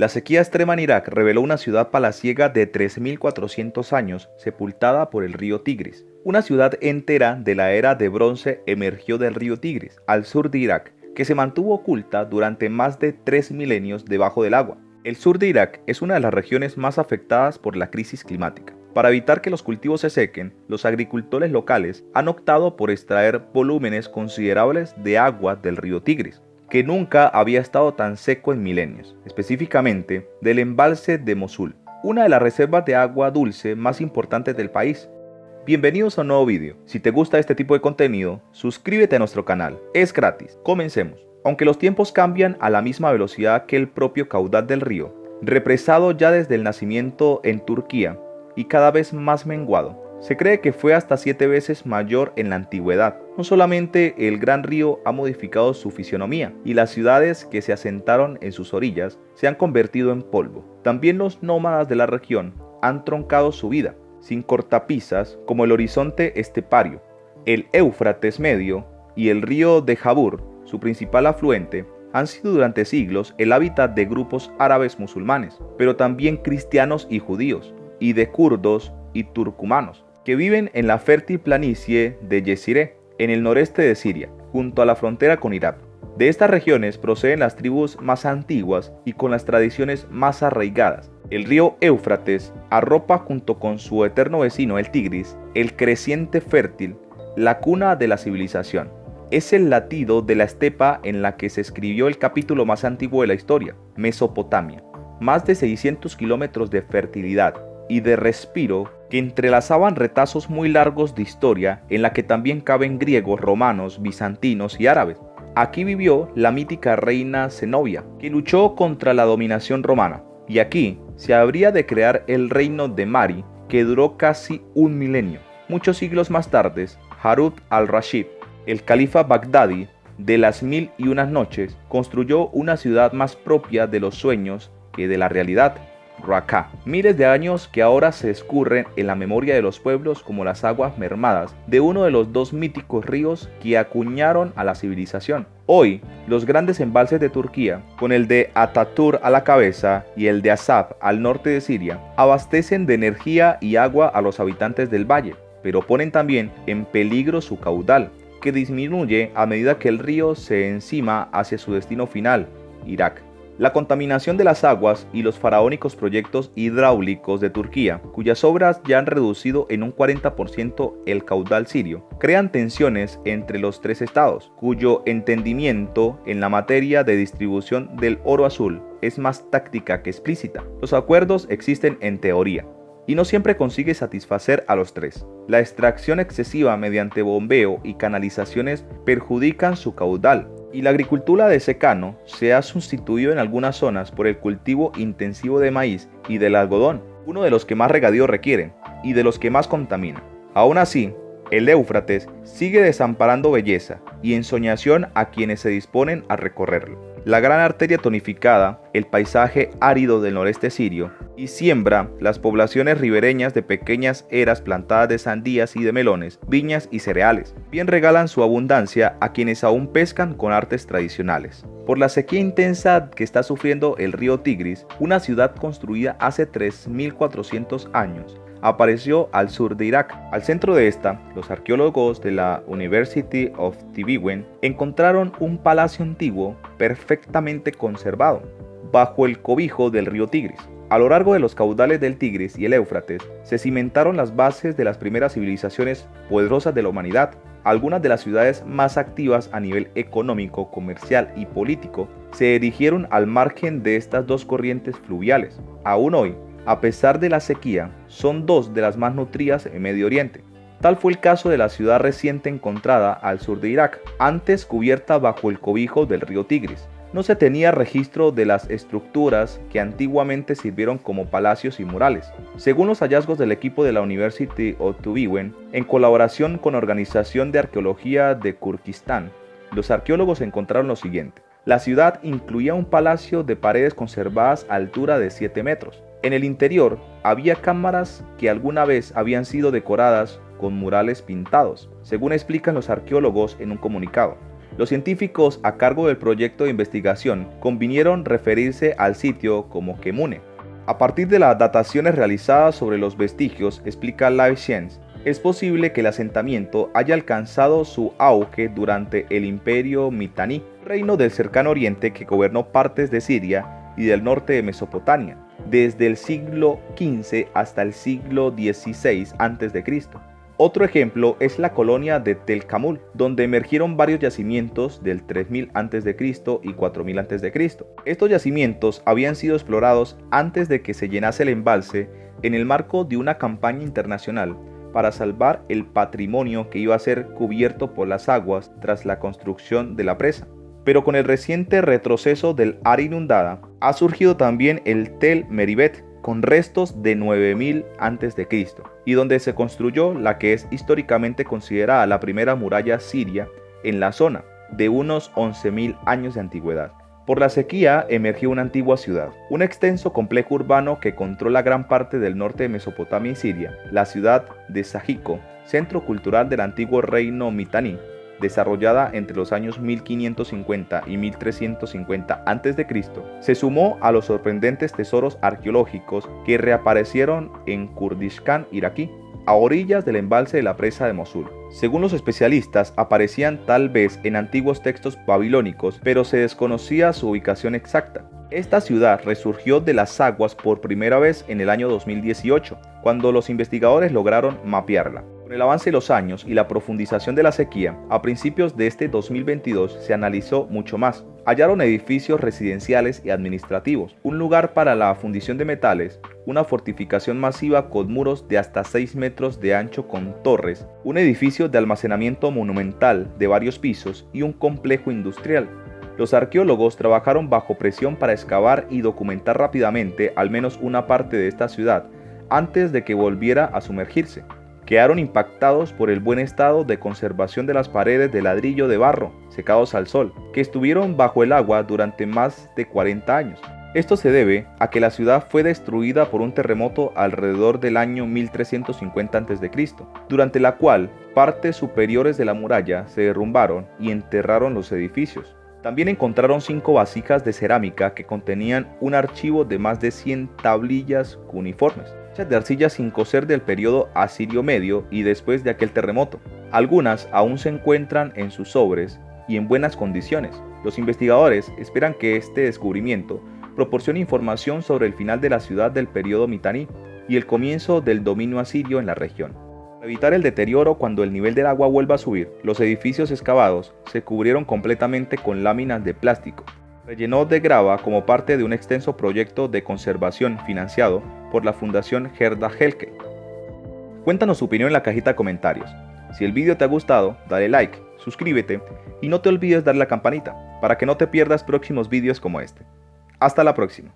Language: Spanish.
La sequía extrema en Irak reveló una ciudad palaciega de 3.400 años sepultada por el río Tigris. Una ciudad entera de la era de bronce emergió del río Tigris, al sur de Irak, que se mantuvo oculta durante más de 3 milenios debajo del agua. El sur de Irak es una de las regiones más afectadas por la crisis climática. Para evitar que los cultivos se sequen, los agricultores locales han optado por extraer volúmenes considerables de agua del río Tigris, que nunca había estado tan seco en milenios, específicamente del embalse de Mosul, una de las reservas de agua dulce más importantes del país. Bienvenidos a un nuevo vídeo. Si te gusta este tipo de contenido, suscríbete a nuestro canal. Es gratis. Comencemos. Aunque los tiempos cambian a la misma velocidad que el propio caudal del río, represado ya desde el nacimiento en Turquía y cada vez más menguado, se cree que fue hasta 7 veces mayor en la antigüedad. No solamente el gran río ha modificado su fisionomía y las ciudades que se asentaron en sus orillas se han convertido en polvo, también los nómadas de la región han troncado su vida, sin cortapisas como el horizonte estepario. El Éufrates medio y el río de Jabur, su principal afluente, han sido durante siglos el hábitat de grupos árabes musulmanes, pero también cristianos y judíos, y de kurdos y turcumanos, que viven en la fértil planicie de Yeziré, en el noreste de Siria, junto a la frontera con Irak. De estas regiones proceden las tribus más antiguas y con las tradiciones más arraigadas. El río Éufrates arropa junto con su eterno vecino el Tigris, el creciente fértil, la cuna de la civilización. Es el latido de la estepa en la que se escribió el capítulo más antiguo de la historia, Mesopotamia. Más de 600 kilómetros de fertilidad y de respiro que entrelazaban retazos muy largos de historia en la que también caben griegos, romanos, bizantinos y árabes. Aquí vivió la mítica reina Zenobia, que luchó contra la dominación romana, y aquí se habría de crear el reino de Mari, que duró casi un milenio. Muchos siglos más tarde, Harun al-Rashid, el califa bagdadi de las 1001 noches, construyó una ciudad más propia de los sueños que de la realidad, Raqqa. Miles de años que ahora se escurren en la memoria de los pueblos como las aguas mermadas de uno de los dos míticos ríos que acuñaron a la civilización. Hoy, los grandes embalses de Turquía, con el de Ataturk a la cabeza y el de Asab al norte de Siria, abastecen de energía y agua a los habitantes del valle, pero ponen también en peligro su caudal, que disminuye a medida que el río se encima hacia su destino final, Irak. La contaminación de las aguas y los faraónicos proyectos hidráulicos de Turquía, cuyas obras ya han reducido en un 40% el caudal sirio, crean tensiones entre los tres estados, cuyo entendimiento en la materia de distribución del oro azul es más táctica que explícita. Los acuerdos existen en teoría, y no siempre consigue satisfacer a los tres. La extracción excesiva mediante bombeo y canalizaciones perjudican su caudal, y la agricultura de secano se ha sustituido en algunas zonas por el cultivo intensivo de maíz y del algodón, uno de los que más regadío requieren y de los que más contamina. Aún así, el Éufrates sigue desamparando belleza y ensoñación a quienes se disponen a recorrerlo. La gran arteria tonificada, el paisaje árido del noreste sirio, y siembra las poblaciones ribereñas de pequeñas eras plantadas de sandías y de melones, viñas y cereales. Bien regalan su abundancia a quienes aún pescan con artes tradicionales. Por la sequía intensa que está sufriendo el río Tigris, una ciudad construida hace 3.400 años, apareció al sur de Irak. Al centro de esta, los arqueólogos de la University of Tübingen encontraron un palacio antiguo perfectamente conservado, bajo el cobijo del río Tigris. A lo largo de los caudales del Tigris y el Éufrates se cimentaron las bases de las primeras civilizaciones poderosas de la humanidad. Algunas de las ciudades más activas a nivel económico, comercial y político se erigieron al margen de estas dos corrientes fluviales. Aún hoy, a pesar de la sequía, son dos de las más nutridas en Medio Oriente. Tal fue el caso de la ciudad reciente encontrada al sur de Irak, antes cubierta bajo el cobijo del río Tigris. No se tenía registro de las estructuras que antiguamente sirvieron como palacios y murales. Según los hallazgos del equipo de la University of Tübingen, en colaboración con la Organización de Arqueología de Kirguistán, los arqueólogos encontraron lo siguiente. La ciudad incluía un palacio de paredes conservadas a altura de 7 metros. En el interior había cámaras que alguna vez habían sido decoradas con murales pintados, según explican los arqueólogos en un comunicado. Los científicos a cargo del proyecto de investigación convinieron referirse al sitio como Kemune. A partir de las dataciones realizadas sobre los vestigios, explica Life Science, es posible que el asentamiento haya alcanzado su auge durante el Imperio Mitanni, reino del cercano oriente que gobernó partes de Siria y del norte de Mesopotamia, desde el siglo XV hasta el siglo XVI a.C. Otro ejemplo es la colonia de Tel Kamul, donde emergieron varios yacimientos del 3000 a.C. y 4000 a.C. Estos yacimientos habían sido explorados antes de que se llenase el embalse en el marco de una campaña internacional para salvar el patrimonio que iba a ser cubierto por las aguas tras la construcción de la presa. Pero con el reciente retroceso del área inundada, ha surgido también el Tel Meribet, con restos de 9000 a.C., y donde se construyó la que es históricamente considerada la primera muralla siria en la zona, de unos 11.000 años de antigüedad. Por la sequía emergió una antigua ciudad, un extenso complejo urbano que controla gran parte del norte de Mesopotamia y Siria, la ciudad de Sajico, centro cultural del antiguo reino Mitanni, desarrollada entre los años 1550 y 1350 a.C., se sumó a los sorprendentes tesoros arqueológicos que reaparecieron en Kurdistán iraquí, a orillas del embalse de la presa de Mosul. Según los especialistas, aparecían tal vez en antiguos textos babilónicos, pero se desconocía su ubicación exacta. Esta ciudad resurgió de las aguas por primera vez en el año 2018, cuando los investigadores lograron mapearla. Con el avance de los años y la profundización de la sequía, a principios de este 2022 se analizó mucho más. Hallaron edificios residenciales y administrativos, un lugar para la fundición de metales, una fortificación masiva con muros de hasta 6 metros de ancho con torres, un edificio de almacenamiento monumental de varios pisos y un complejo industrial. Los arqueólogos trabajaron bajo presión para excavar y documentar rápidamente al menos una parte de esta ciudad antes de que volviera a sumergirse. Quedaron impactados por el buen estado de conservación de las paredes de ladrillo de barro, secados al sol, que estuvieron bajo el agua durante más de 40 años. Esto se debe a que la ciudad fue destruida por un terremoto alrededor del año 1350 a.C., durante la cual partes superiores de la muralla se derrumbaron y enterraron los edificios. También encontraron 5 vasijas de cerámica que contenían un archivo de más de 100 tablillas cuneiformes, hechas de arcilla sin cocer del periodo asirio medio y después de aquel terremoto. Algunas aún se encuentran en sus sobres y en buenas condiciones. Los investigadores esperan que este descubrimiento proporcione información sobre el final de la ciudad del periodo Mitanni y el comienzo del dominio asirio en la región. Para evitar el deterioro cuando el nivel del agua vuelva a subir, los edificios excavados se cubrieron completamente con láminas de plástico, relleno de grava como parte de un extenso proyecto de conservación financiado por la Fundación Gerda Helke. Cuéntanos su opinión en la cajita de comentarios. Si el vídeo te ha gustado, dale like, suscríbete y no te olvides darle a la campanita para que no te pierdas próximos vídeos como este. Hasta la próxima.